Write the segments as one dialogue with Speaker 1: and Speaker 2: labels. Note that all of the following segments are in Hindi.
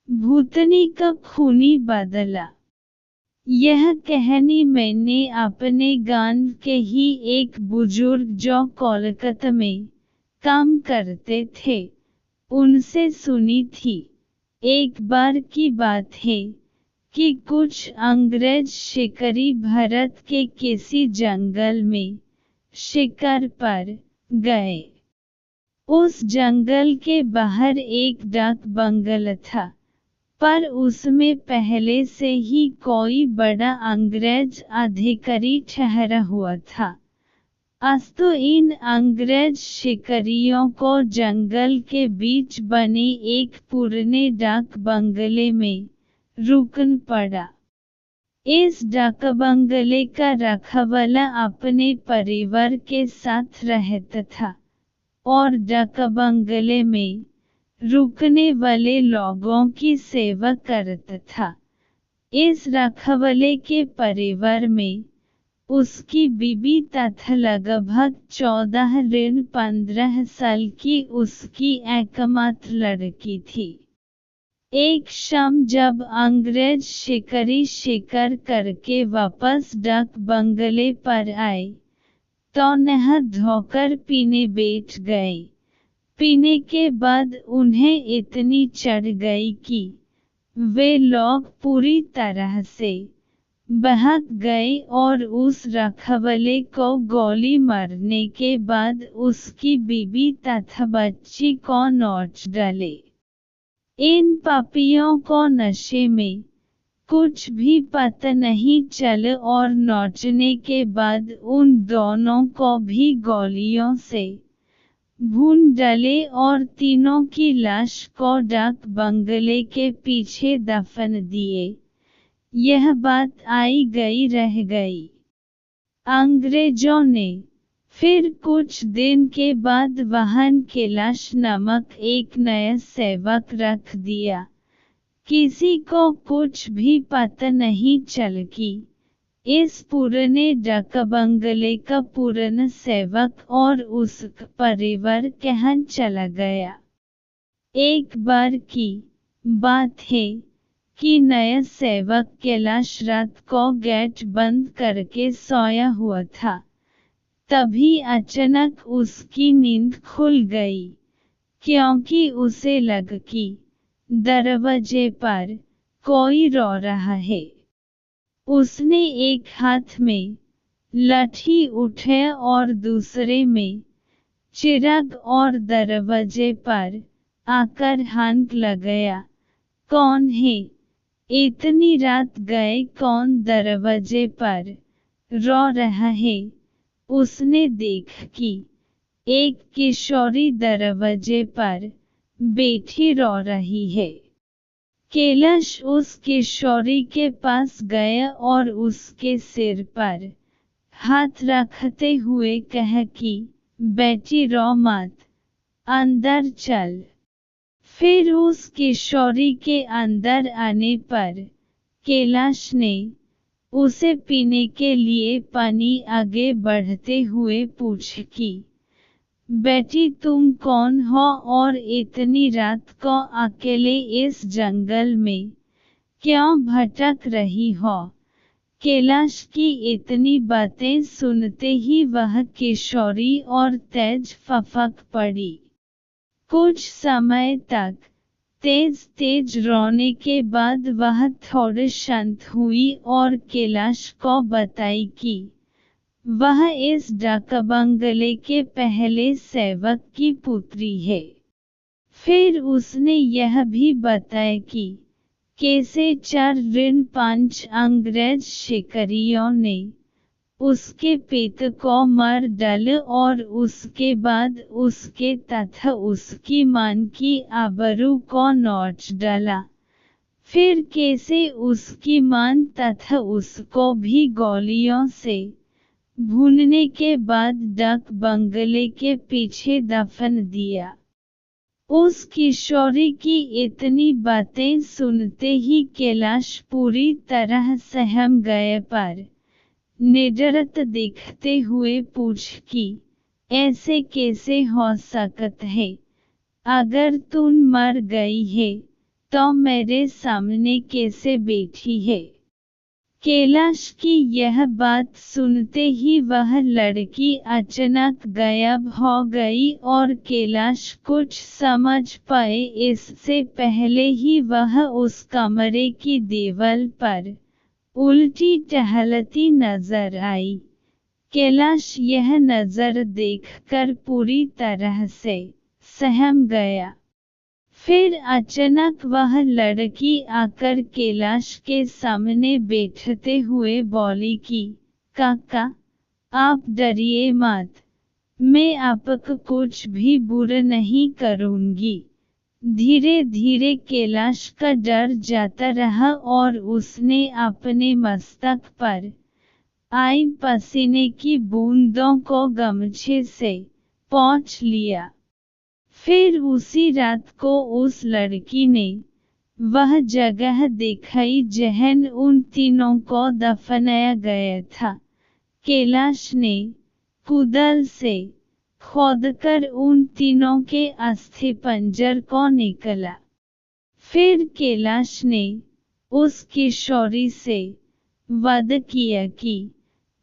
Speaker 1: भूतनी का खूनी बदला। यह कहानी मैंने अपने गांव के ही एक बुजुर्ग जो कोलकाता में काम करते थे उनसे सुनी थी। एक बार की बात है कि कुछ अंग्रेज शिकारी भारत के किसी जंगल में शिकार पर गए। उस जंगल के बाहर एक डाक बंगला था, पर उसमें पहले से ही कोई बड़ा अंग्रेज अधिकारी ठहरा हुआ था। अस्तु इन अंग्रेज शिकारियों को जंगल के बीच बने एक पुराने डाक बंगले में रुकना पड़ा। इस डाक बंगले का रखवाला अपने परिवार के साथ रहता था और डाक बंगले में रुकने वाले लोगों की सेवा करता था। इस रखवाले के परिवार में उसकी बीबी तथा लगभग 14-15 साल की उसकी एकमात्र लड़की थी। एक शाम जब अंग्रेज शिकारी शिकार करके वापस डाक बंगले पर आए तो नहा धोकर पीने बैठ गए। पीने के बाद उन्हें इतनी चढ़ गई कि वे लोग पूरी तरह से बहक गए और उस रखवाले को गोली मारने के बाद उसकी बीबी तथा बच्ची को नोच डाले। इन पापियों को नशे में कुछ भी पता नहीं चला और नोचने के बाद उन दोनों को भी गोलियों से भून डाले और तीनों की लाश को डाक बंगले के पीछे दफन दिए। यह बात आई गई रह गई। अंग्रेजों ने फिर कुछ दिन के बाद वहां कैलाश नामक एक नया सेवक रख दिया। किसी को कुछ भी पता नहीं चल कि इस पुराने डाक बंगले का पुराना सेवक और उसका परिवार कहाँ चला गया। एक बार की बात है कि नया सेवक कैलाश रात को गेट बंद करके सोया हुआ था। तभी अचानक उसकी नींद खुल गई, क्योंकि उसे लगा कि दरवाजे पर कोई रो रहा है। उसने एक हाथ में लाठी उठाया और दूसरे में चिराग और दरवाजे पर आकर हाथ लगाया। कौन है? इतनी रात गए कौन दरवाजे पर रो रहा है? उसने देखा कि एक किशोरी दरवाजे पर बैठी रो रही है। कैलाश उस किशोरी के पास गया और उसके सिर पर हाथ रखते हुए कहा कि बेटी रो मत, अंदर चल। फिर उस किशोरी के अंदर आने पर कैलाश ने उसे पीने के लिए पानी आगे बढ़ते हुए पूछा कि बेटी तुम कौन हो और इतनी रात को अकेले इस जंगल में क्यों भटक रही हो? कैलाश की इतनी बातें सुनते ही वह किशोरी और तेज फपक पड़ी। कुछ समय तक तेज तेज रोने के बाद वह थोड़ी शांत हुई और कैलाश को बताई कि वह इस डाक बंगले के पहले सेवक की पुत्री है। फिर उसने यह भी बताया कि कैसे 4-5 अंग्रेज शिकारियों ने उसके पिता को मार डाला और उसके बाद उसके तथा उसकी मां की आबरू को नोच डाला। फिर कैसे उसकी मां तथा उसको भी गोलियों से भूनने के बाद डाक बंगले के पीछे दफन दिया। उस किशोरी की इतनी बातें सुनते ही कैलाश पूरी तरह सहम गए, पर निडरता दिखते हुए पूछ कि ऐसे कैसे हो सकता है? अगर तुम मर गई है तो मेरे सामने कैसे बैठी है। कैलाश की यह बात सुनते ही वह लड़की अचानक गायब हो गई और कैलाश कुछ समझ पाए इससे पहले ही वह उस कमरे की दीवार पर उल्टी टहलती नजर आई। कैलाश यह नजर देखकर पूरी तरह से सहम गया। फिर अचानक वह लड़की आकर कैलाश के सामने बैठते हुए बोली कि काका, आप डरिए मत, मैं आपको कुछ भी बुरा नहीं करूंगी। धीरे धीरे कैलाश का डर जाता रहा और उसने अपने मस्तक पर आई पसीने की बूंदों को गमछे से पोंछ लिया। फिर उसी रात को उस लड़की ने वह जगह दिखाई जहां उन तीनों को दफनाया गया था। कैलाश ने कुदाल से खोदकर उन तीनों के अस्थि पंजर को निकाला। फिर कैलाश ने उस किशोरी से वादा किया कि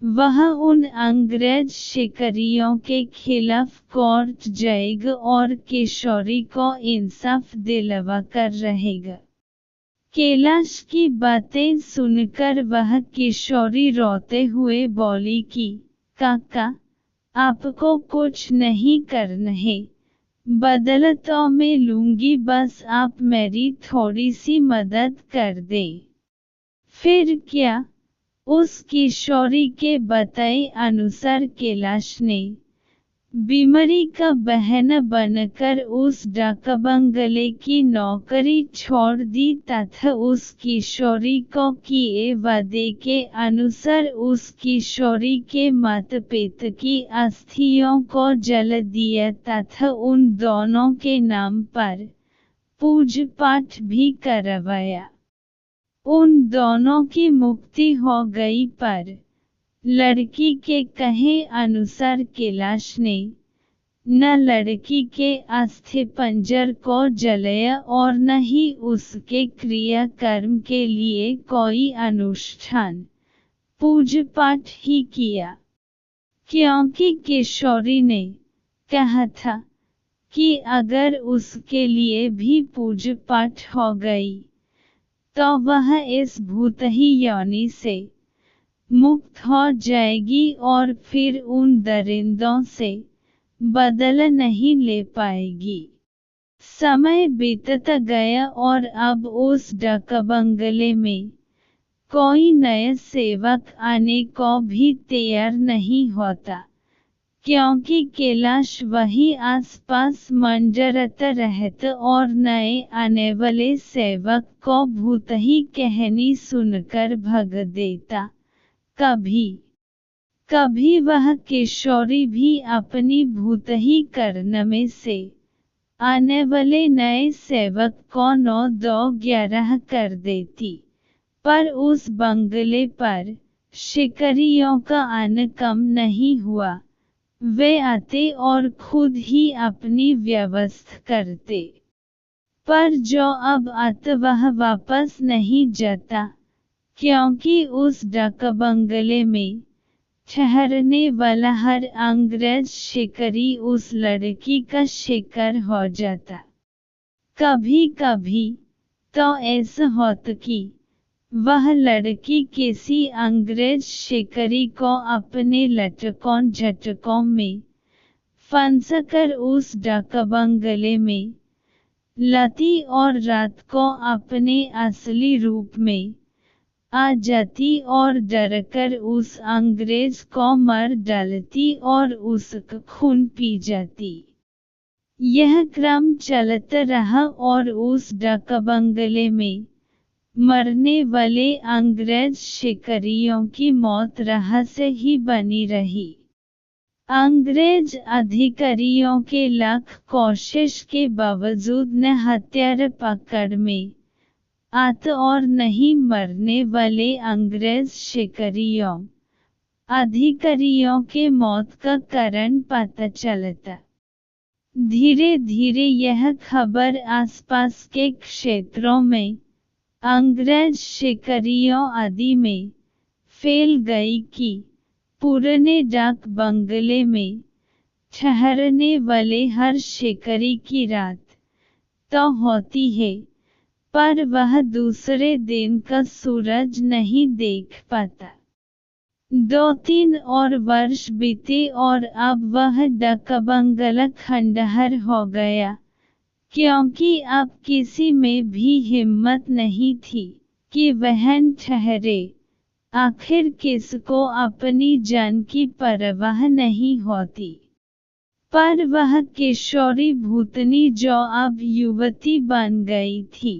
Speaker 1: वह उन अंग्रेज शिकारियों के खिलाफ कोर्ट जाएगा और किशोरी को इंसाफ दिलवा कर रहेगा। कैलाश की बातें सुनकर वह किशोरी रोते हुए बोली कि काका, आपको कुछ नहीं करना है, बदला तो मैं लूंगी, बस आप मेरी थोड़ी सी मदद कर दें। फिर क्या? उस किशोरी के बताए अनुसार कैलाश ने बीमारी का बहाना बनकर उस डाक बंगले की नौकरी छोड़ दी तथा उस किशोरी को किए वादे के अनुसार उस किशोरी के माता पिता की अस्थियों को जला दिया तथा उन दोनों के नाम पर पूजा पाठ भी करवाया। उन दोनों की मुक्ति हो गई, पर लड़की के कहे अनुसार कैलाश ने न लड़की के अस्थि पंजर को जलाया और न ही उसके क्रियाकर्म के लिए कोई अनुष्ठान पूजा पाठ ही किया, क्योंकि किशोरी ने कहा था कि अगर उसके लिए भी पूजा पाठ हो गई तो वह इस भूतही योनि से मुक्त हो जाएगी और फिर उन दरिंदों से बदला नहीं ले पाएगी। समय बीतता गया और अब उस डाक बंगले में कोई नया सेवक आने को भी तैयार नहीं होता, क्योंकि कैलाश वहीं आसपास मंडराता रहता और नए आने वाले सेवक को भूतही कहानी सुनकर भगा देता। कभी वह किशोरी भी अपनी भूतही कारनामे से आने वाले नए सेवक को 9-2-11 कर देती, पर उस बंगले पर शिकारियों का आना कम नहीं हुआ। वे आते और खुद ही अपनी व्यवस्था करते, पर जो अब आता वह वापस नहीं जाता, क्योंकि उस डाक बंगले में ठहरने वाला हर अंग्रेज शिकारी उस लड़की का शिकार हो जाता। कभी कभी तो ऐसा होता कि वह लड़की किसी अंग्रेज शिकारी को अपने लटकों झटकों में फंसाकर उस डाक बंगले में लाती और रात को अपने असली रूप में आ जाती और डरकर उस अंग्रेज को मार डालती और उसका खून पी जाती। यह क्रम चलता रहा और उस डाक बंगले में मरने वाले अंग्रेज शिकारियों की मौत रहस्य ही बनी रही। अंग्रेज अधिकारियों के लाख कोशिश के बावजूद न हत्यारा पकड़ में आता और नहीं मरने वाले अंग्रेज शिकारियों अधिकारियों के मौत का कारण पता चलता। धीरे धीरे यह खबर आसपास के क्षेत्रों में, अंग्रेज शिकारियों आदि में फैल गई कि पुराने डाक बंगले में ठहरने वाले हर शिकारी की रात तो होती है, पर वह दूसरे दिन का सूरज नहीं देख पाता। 2-3 और वर्ष बीते और अब वह डाक बंगला खंडहर हो गया, क्योंकि अब किसी में भी हिम्मत नहीं थी कि वह ठहरे। आखिर किसको अपनी जान की परवाह नहीं होती। पर वह किशोरी भूतनी जो अब युवती बन गई थी,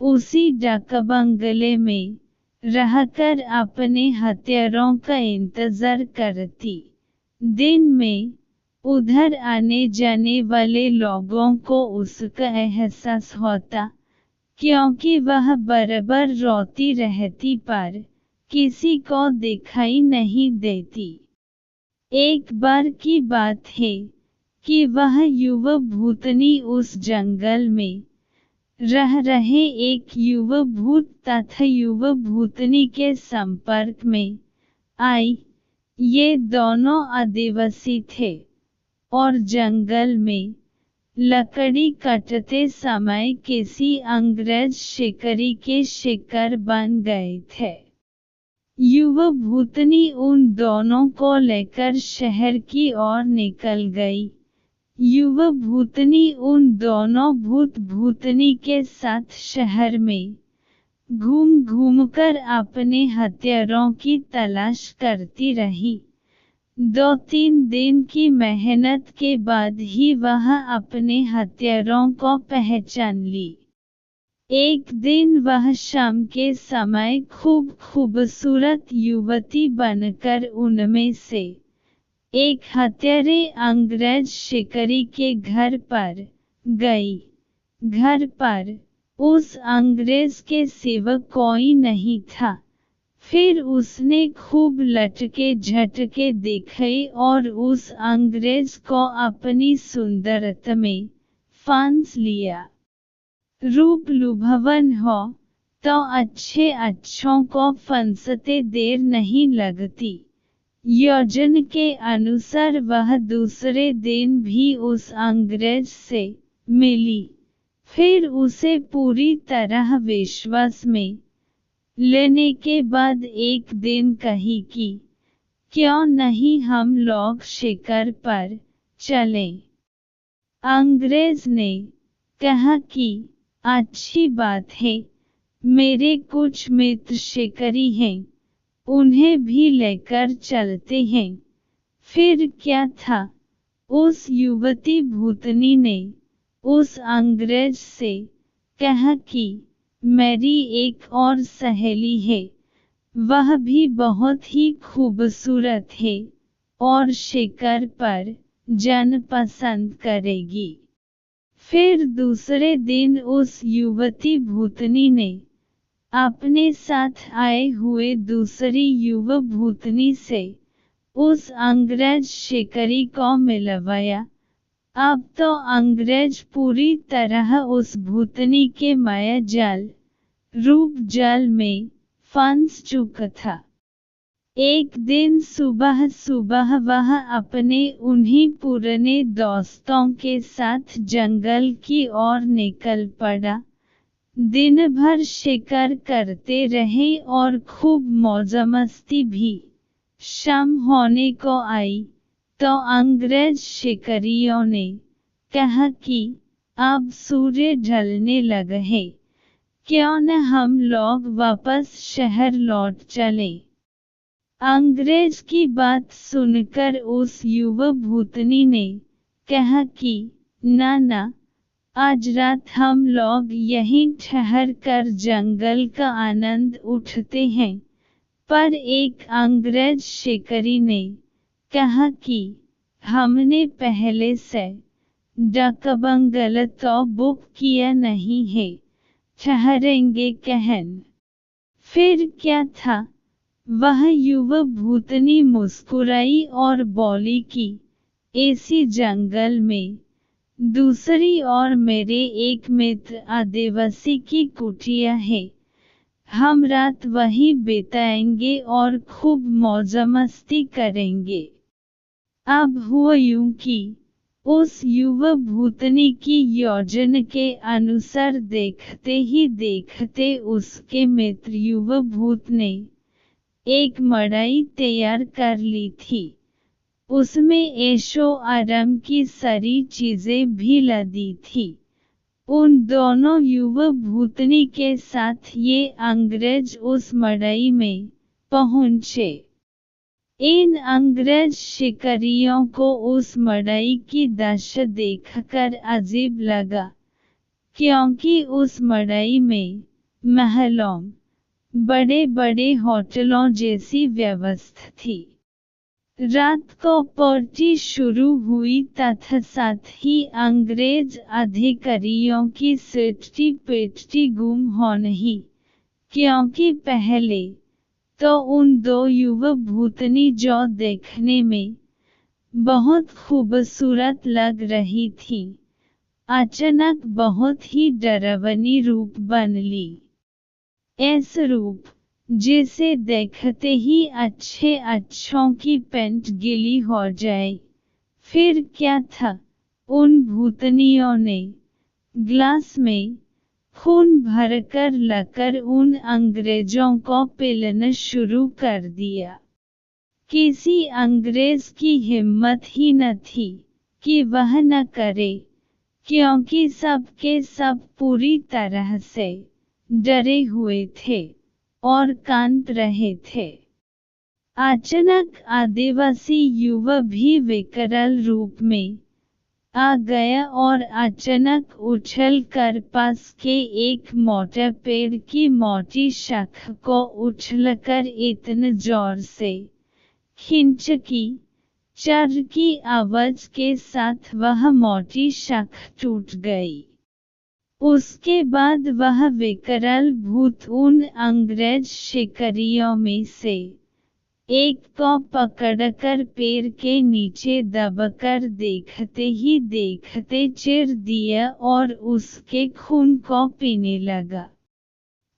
Speaker 1: उसी डाक बंगले में रहकर अपने हथियारों का इंतजार करती। दिन में उधर आने जाने वाले लोगों को उसका एहसास होता, क्योंकि वह बराबर रोती रहती पर किसी को दिखाई नहीं देती। एक बार की बात है कि वह युवा भूतनी उस जंगल में रह रहे एक युवा भूत तथा युवा भूतनी के संपर्क में आई। ये दोनों आदिवासी थे और जंगल में लकड़ी काटते समय किसी अंग्रेज शिकारी के शिकार बन गए थे। युवा भूतनी उन दोनों को लेकर शहर की ओर निकल गई। युवा भूतनी उन दोनों भूत भूतनी के साथ शहर में घूम घूमकर अपने हथियारों की तलाश करती रही। 2-3 दिन की मेहनत के बाद ही वह अपने हथियारों को पहचान ली। एक दिन वह शाम के समय खूब खूबसूरत युवती बनकर उनमें से एक हत्यारे अंग्रेज शिकारी के घर पर गई। घर पर उस अंग्रेज के सिवा कोई नहीं था। फिर उसने खूब लटके झटके दिखाए और उस अंग्रेज को अपनी सुंदरता में फांस लिया। रूप लुभावन हो तो अच्छे अच्छों को फंसते देर नहीं लगती। योजना के अनुसार वह दूसरे दिन भी उस अंग्रेज से मिली। फिर उसे पूरी तरह विश्वास में लेने के बाद एक दिन कही कि क्यों नहीं हम लोग शिकार पर चलें। अंग्रेज ने कहा कि अच्छी बात है, मेरे कुछ मित्र शिकारी हैं, उन्हें भी लेकर चलते हैं। फिर क्या था, उस युवती भूतनी ने उस अंग्रेज से कहा कि मेरी एक और सहेली है, वह भी बहुत ही खूबसूरत है और शिकार पर जाना पसंद करेगी। फिर दूसरे दिन उस युवती भूतनी ने अपने साथ आए हुए दूसरी युवा भूतनी से उस अंग्रेज शिकारी को मिलवाया। अब तो अंग्रेज पूरी तरह उस भूतनी के माया जाल, रूप जाल में फंस चुका था। एक दिन सुबह सुबह वह अपने उन्हीं पुराने दोस्तों के साथ जंगल की ओर निकल पड़ा। दिन भर शिकार करते रहे और खूब मौज-मस्ती भी। शाम होने को आई तो अंग्रेज शिकारियों ने कहा कि अब सूर्य ढलने लगा है, क्यों न हम लोग वापस शहर लौट चलें। अंग्रेज की बात सुनकर उस युवा भूतनी ने कहा कि ना, आज रात हम लोग यहीं ठहर कर जंगल का आनंद उठाते हैं। पर एक अंग्रेज शिकारी ने कहा कि हमने पहले से डाक बंगला तो बुक किया नहीं है, ठहरेंगे कहन। फिर क्या था, वह युवा भूतनी मुस्कुराई और बोली कि ऐसी जंगल में दूसरी ओर मेरे एक मित्र आदिवासी की कुटिया है, हम रात वहीं बिताएंगे और खूब मौज मस्ती करेंगे। अब हुआ यूं कि उस युवा भूतनी की योजना के अनुसार देखते ही देखते उसके मित्र युवा भूत ने एक मड़ाई तैयार कर ली थी। उसमें ऐशो आराम की सारी चीजें भी लदी थी। उन दोनों युवा भूतनी के साथ ये अंग्रेज उस मड़ाई में पहुंचे। इन अंग्रेज शिकारियों को उस मड़ाई की दशा देखकर अजीब लगा, क्योंकि उस मड़ाई में महलों, बड़े बड़े होटलों जैसी व्यवस्था थी। रात को पार्टी शुरू हुई तथा साथ ही अंग्रेज अधिकारियों की सिट्टी पिट्टी गुम हो नहीं, क्योंकि पहले तो उन दो युवा भूतनी जो देखने में बहुत खूबसूरत लग रही थी, अचानक बहुत ही डरावनी रूप बन ली। ऐसा रूप जिसे देखते ही अच्छों की पैंट गीली हो जाए। फिर क्या था, उन भूतनियों ने ग्लास में खून भरकर लाकर उन अंग्रेजों को पिलाना शुरू कर दिया। किसी अंग्रेज की हिम्मत ही न थी कि वह न करे, क्योंकि सब के सब पूरी तरह से डरे हुए थे और कांप रहे थे। अचानक आदिवासी युवा भी विकराल रूप में आ गया और अचानक उछल कर पास के एक मोटे पेड़ की मोटी शाख को उछलकर इतने जोर से खींच की चर की आवाज के साथ वह मोटी शाख टूट गई। उसके बाद वह विकराल भूत उन अंग्रेज शिकारियों में से एक को पकड़कर पैर के नीचे दबाकर देखते ही देखते चीर दिया और उसके खून को पीने लगा।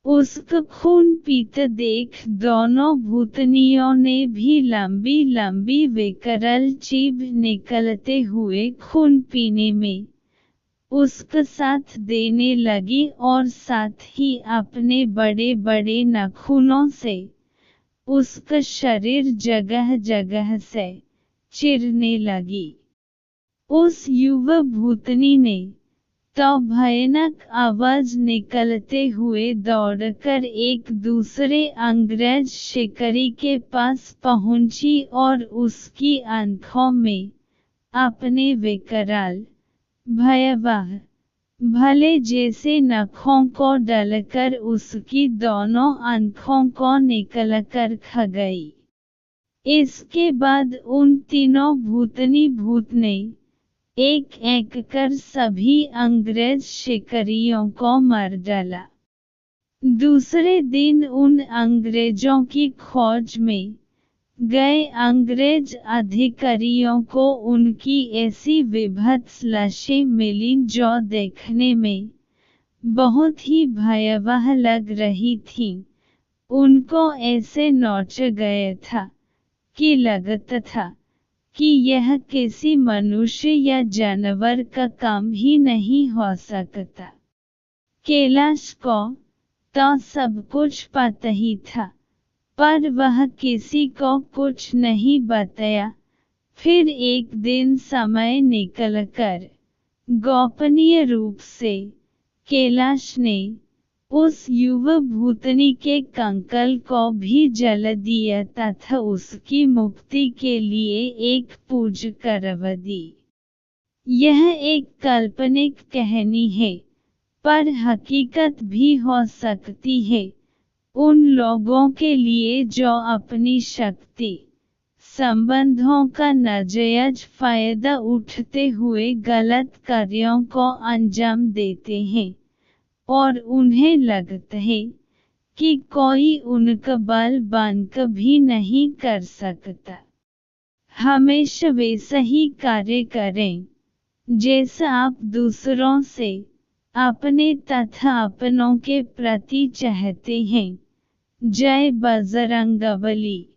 Speaker 1: उसका खून पीते देख दोनों भूतनियों ने भी लंबी लंबी विकराल जीभ निकलते हुए खून पीने में उसका साथ देने लगी और साथ ही अपने बड़े बड़े नाखूनों से उसका शरीर जगह जगह से चीरने लगी। उस युवा भूतनी ने तो भयानक आवाज निकलते हुए दौड़कर एक दूसरे अंग्रेज शिकारी के पास पहुंची और उसकी आंखों में अपने विकराल भयावह भले जैसे नखों को डालकर उसकी दोनों आंखों को निकलकर खा गई। इसके बाद उन तीनों भूतनी भूत ने एक एक कर सभी अंग्रेज शिकारियों को मार डाला। दूसरे दिन उन अंग्रेजों की खोज में गए अंग्रेज अधिकारियों को उनकी ऐसी विभत्स लाशें मिली जो देखने में बहुत ही भयावह लग रही थीं। उनको ऐसे नोच गया था कि लगता था कि यह किसी मनुष्य या जानवर का काम ही नहीं हो सकता। कैलाश को तो सब कुछ पता ही था, पर वह किसी को कुछ नहीं बताया। फिर एक दिन समय निकलकर गोपनीय रूप से कैलाश ने उस युवा भूतनी के कंकाल को भी जला दिया तथा उसकी मुक्ति के लिए एक पूजा करवा दी। यह एक काल्पनिक कहानी है, पर हकीकत भी हो सकती है उन लोगों के लिए जो अपनी शक्ति संबंधों का नाजायज फायदा उठाते हुए गलत कार्यों को अंजाम देते हैं और उन्हें लगता है कि कोई उनका बाल बांक भी नहीं कर सकता। हमेशा वैसा ही कार्य करें जैसा आप दूसरों से, अपने तथा अपनों के प्रति चाहते हैं। जय बजरंगबली।